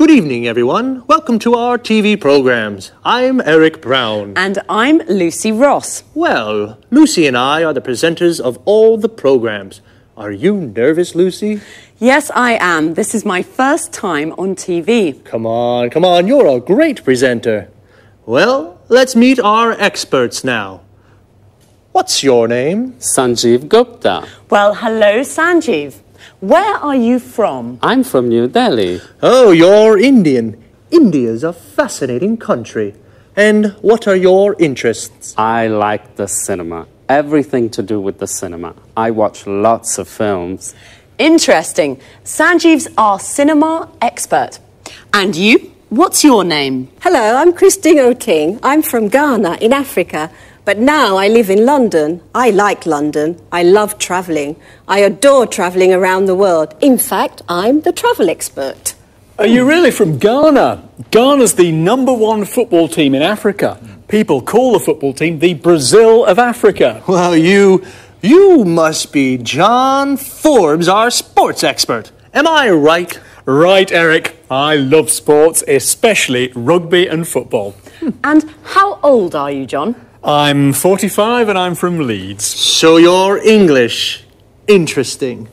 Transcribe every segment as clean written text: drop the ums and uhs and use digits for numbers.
Good evening, everyone. Welcome to our TV programs. I'm Eric Brown. And I'm Lucy Ross. Well, Lucy and I are the presenters of all the programs. Are you nervous, Lucy? Yes, I am. This is my first time on TV. Come on. You're a great presenter. Well, let's meet our experts now. What's your name? Sanjeev Gupta. Well, hello, Sanjeev. Where are you from? I'm from New Delhi. Oh, you're Indian. India's a fascinating country. And what are your interests? I like the cinema. Everything to do with the cinema. I watch lots of films. Interesting. Sanjeev's our cinema expert. And you? What's your name? Hello, I'm Christine O'King. I'm from Ghana in Africa, but now I live in London. I like London. I love travelling. I adore travelling around the world. In fact, I'm the travel expert. Are you really from Ghana? Ghana's the #1 football team in Africa. People call the football team the Brazil of Africa. Well, you must be John Forbes, our sports expert. Am I right? Right, Eric. I love sports, especially rugby and football. And how old are you, John? I'm 45 and I'm from Leeds. So you're English. Interesting.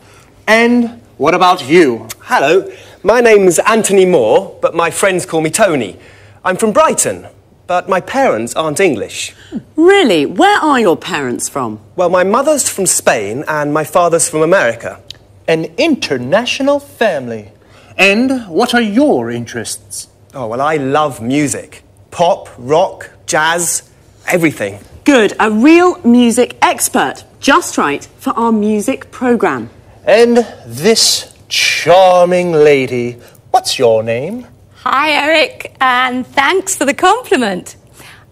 And what about you? Hello, my name's Anthony Moore, but my friends call me Tony. I'm from Brighton, but my parents aren't English. Really? Where are your parents from? Well, my mother's from Spain and my father's from America. An international family. And what are your interests? Oh, well, I love music. Pop, rock, jazz, everything. Good, a real music expert. Just right for our music programme. And this charming lady, what's your name? Hi, Eric, and thanks for the compliment.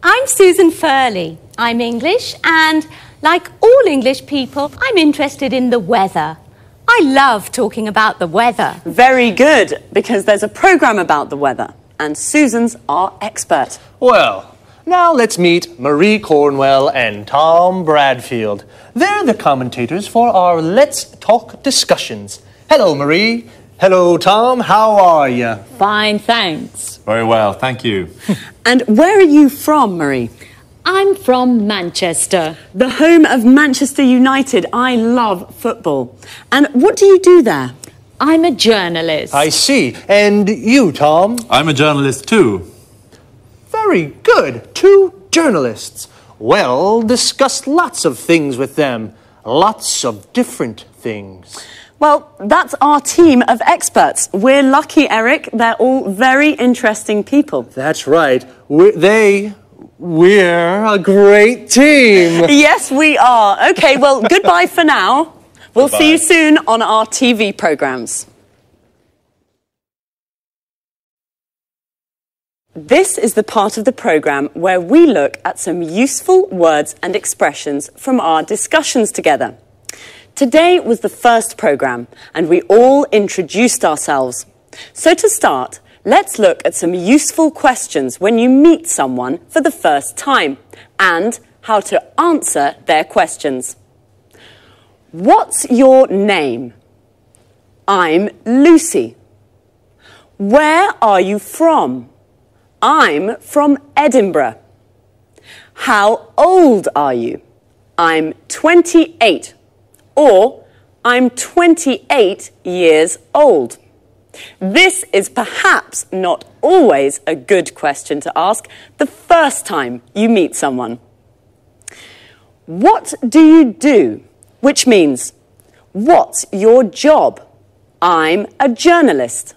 I'm Susan Furley. I'm English, and like all English people, I'm interested in the weather. I love talking about the weather. Very good, because there's a programme about the weather, and Susan's our expert. Well, now let's meet Marie Cornwell and Tom Bradfield. They're the commentators for our Let's Talk discussions. Hello, Marie. Hello, Tom. How are you? Fine, thanks. Very well, thank you. And where are you from, Marie? I'm from Manchester. The home of Manchester United. I love football. And what do you do there? I'm a journalist. I see. And you, Tom? I'm a journalist too. Very good. 2 journalists. Well, discuss lots of things with them. Lots of different things. Well, that's our team of experts. We're lucky, Eric. They're all very interesting people. That's right. We're a great team. Yes, we are. Okay, well, goodbye for now. We'll see you soon on our TV programmes. This is the part of the programme where we look at some useful words and expressions from our discussions together. Today was the first programme, and we all introduced ourselves. So to start, let's look at some useful questions when you meet someone for the first time, and how to answer their questions. What's your name? I'm Lucy. Where are you from? I'm from Edinburgh. How old are you? I'm 28. Or, I'm 28 years old. This is perhaps not always a good question to ask the first time you meet someone. What do you do? Which means, what's your job? I'm a journalist.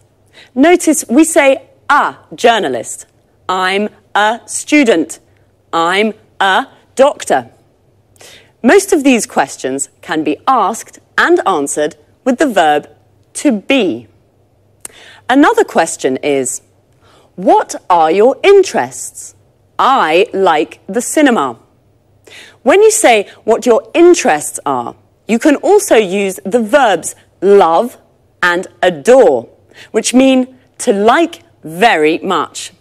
Notice we say a journalist. I'm a student. I'm a doctor. Most of these questions can be asked and answered with the verb to be. Another question is, what are your interests? I like the cinema. When you say what your interests are, you can also use the verbs love and adore, which mean to like very much.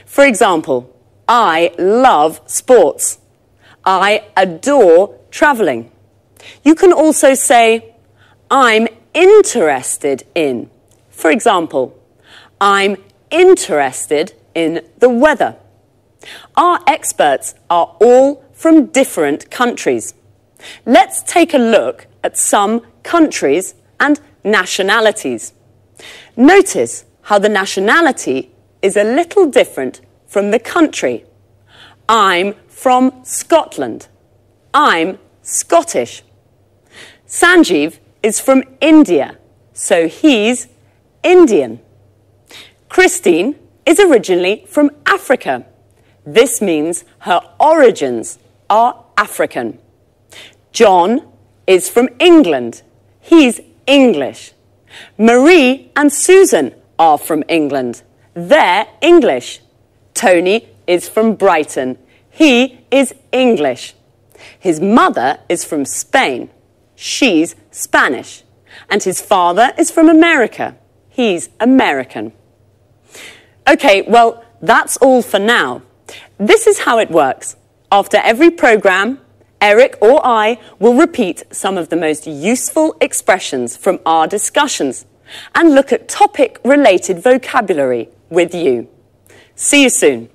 For example, I love sports. I adore travelling. You can also say, I'm interested in. For example, I'm interested in the weather. Our experts are all from different countries. Let's take a look at some countries and nationalities. Notice how the nationality is a little different from the country. I'm from Scotland. I'm Scottish. Sanjeev is from India, so he's Indian. Christine is originally from Africa. This means her origins are African. John is from England. He's English. Marie and Susan are from England. They're English. Tony is from Brighton. He is English. His mother is from Spain. She's Spanish. And his father is from America. He's American. Okay, well, that's all for now. This is how it works. After every programme, Eric or I will repeat some of the most useful expressions from our discussions and look at topic-related vocabulary with you. See you soon.